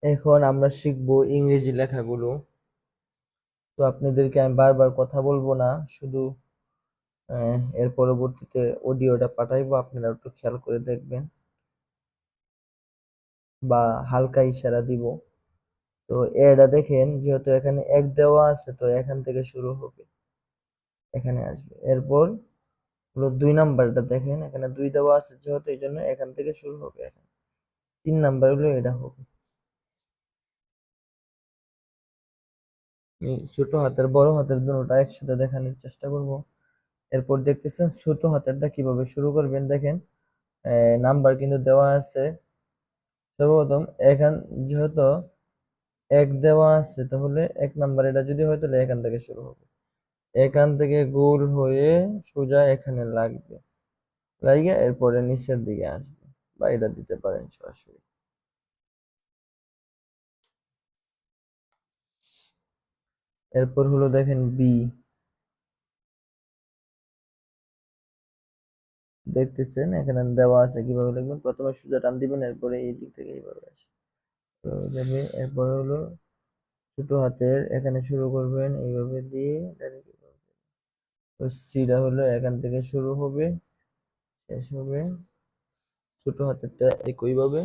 এখন আমরা শিখবো ইংরেজি লেখাগুলো। তো আপনাদেরকে আমি বারবার কথা বলবো না, শুধু এর পরবর্তীতে অডিওটা পাঠাইবো, আপনারা একটু খেয়াল করে দেখবেন বা হালকা ইশারা দিব। তো এটা দেখেন, যেহেতু এখানে এক দেওয়া আছে তো এখান থেকে শুরু হবে, এখানে আসবে। এরপর হলো 2 নাম্বারটা দেখেন, এখানে 2 দেওয়া আছে যেহেতু এই জন্য এখান থেকে শুরু হবে। এখন 3 নাম্বার হলো এটা হবে। আমি ছোট হাতের বড় হাতের দুটোটা একসাথে দেখানোর চেষ্টা করব। এরপর দেখতেছেন ছোট হাতেরটা কিভাবে শুরু করবেন। দেখেন নাম্বার কিন্তু দেওয়া আছে। সর্বপ্রথম এখান, যেহেতু এক দেওয়া আছে তাহলে 1 নাম্বার এটা যদি হয় তাহলে এখান থেকে শুরু হবে। এখান থেকে গোল হয়ে সোজা এখানে লাগবে, লাগিয়ে এরপরে নিচের দিকে আসবে, বা এটা দিতে পারেন সরাসরি। এরপর হলো দেখেন বি, দেখতেছেন এখানে দেওয়া আছে কিভাবে লিখবেন। প্রথমে সোজা টান দিবেন, এরপরে এই দিক থেকে এইভাবে আসে তো যাবে। এরপরে হলো ছোট হাতের এখানে শুরু করবেন এইভাবে দিয়ে ডাইরেক্ট। তো সিটা হলো এখান থেকে শুরু হবে, শেষ হবে। ছোট হাতেরটা একইভাবে।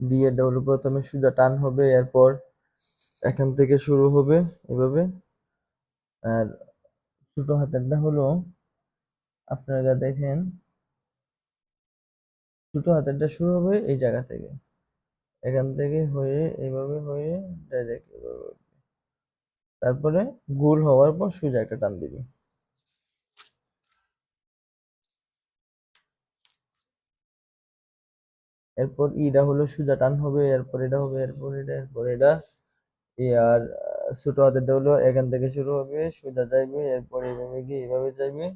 ডি এরটা হলো প্রথমে সোজা টান হবে, এরপর এখান থেকে শুরু হবে এভাবে। আর ছোট হাতেরটা হলো আপনারা দেখেন, ছোট হাতেরটা শুরু হবে এই জায়গা থেকে, এখান থেকে হয়ে এইভাবে হয়ে ডাইরেক্ট এভাবে, তারপরে গোল হওয়ার পর সোজা একটা টান দিবি। এরপর ইটা হলো সোজা টান হবে, এরপর এটা হবে, এরপর এটা, এরপর এটা। আর ছোট হাতেরটা হলো এখান থেকে শুরু হবে সোজা যাইবে, এরপর এইভাবে গিয়ে এইভাবে যাইবে।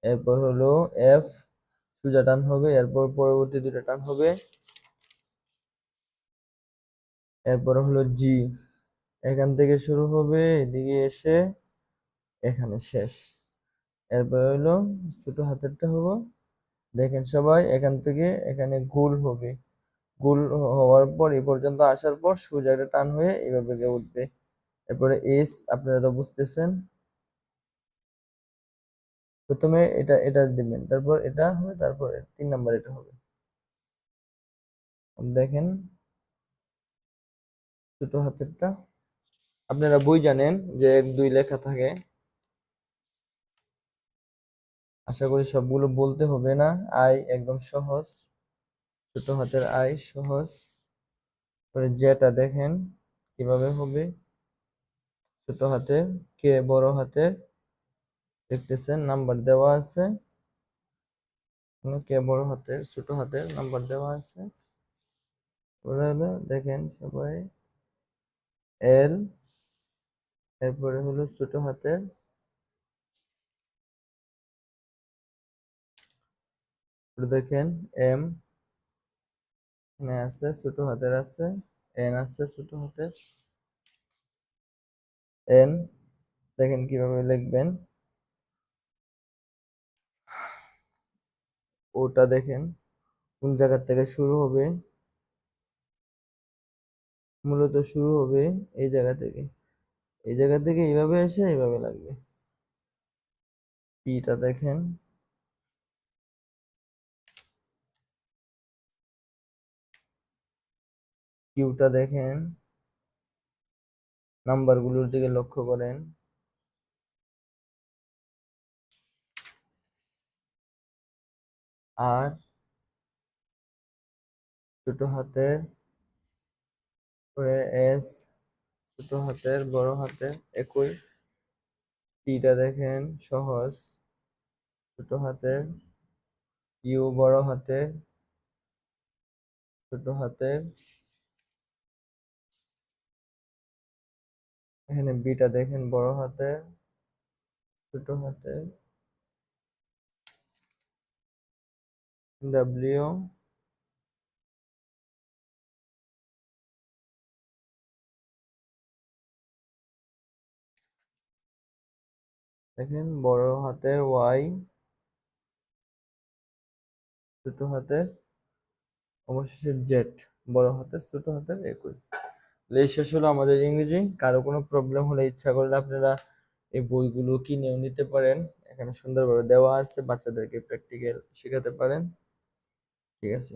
এরপর হলো এফ, সোজা টান হবে, এরপর পরবর্তী দুটো টান হবে। এরপর হলো জি, এখান থেকে শুরু হবে এদিকে এসে এখানে শেষ। এরপর হলো ছোট হাতেরটা হবো, দেখেন সবাই এখান থেকে এখানে গোল হবে, গোল হওয়ার পর এই পর্যন্ত আসার পর সোজা একটা টান হয়ে এইভাবে গিয়ে উঠবে। এরপরে এস, আপনারা তো বুঝতেছেন। প্রথমে এটা এটা দিবেন, তারপর এটা হবে, তারপর 3 নাম্বার এটা হবে। দেখেন ছোট হাতেরটা, আপনারা বই জানেন যে 1 2 লেখা থাকে, আশা করি সবগুলো বলতে হবে না। আই একদম সহজ, ছোট হাতের আই সহজ। পরে যেটা দেখেন কিভাবে হবে, ছোট হাতের কে বড় হাতের, দেখতেছেন নাম্বার দেওয়া আছে, কে বড় হাতের ছোট হাতের নাম্বার দেওয়া আছে। পরে হলো দেখেন সবাই এল, এরপরে হলো ছোট হাতের, দেখেন এম, এখানে আছে ছোট হাতের আছে, এন আছে ছোট হাতের, এন। দেখেন কিভাবে লিখবেন, ওটা দেখেন কোন জায়গা থেকে শুরু হবে, মূলত শুরু হবে এই জায়গা থেকে, এই জায়গা থেকে এইভাবে এসে এইভাবে লাগবে। পিটা দেখেন, কিউটা দেখেন, নাম্বারগুলোর দিকে লক্ষ্য করেন। আর ছোট হাতের, পরে এস, ছোট হাতের বড় হাতের একই। টিটা দেখেন সহজ, ছোট হাতের, ইউ বড় হাতের, ছোট হাতের। এখানে বিটা দেখেন বড় হাতের, ছোট হাতের, ডাব্লিউ দেখেন বড় হাতের, ওয়াই ছোট হাতের, অবশেষে জেড, বড় হাতের ছোট হাতের একই। এই শেষ হলো আমাদের ইংরেজি। কারো কোনো প্রবলেম হলে ইচ্ছা করলে আপনারা এই বইগুলো কিনেও নিতে পারেন, এখানে সুন্দরভাবে দেওয়া আছে, বাচ্চাদেরকে প্র্যাকটিক্যাল শেখাতে পারেন। ঠিক আছে।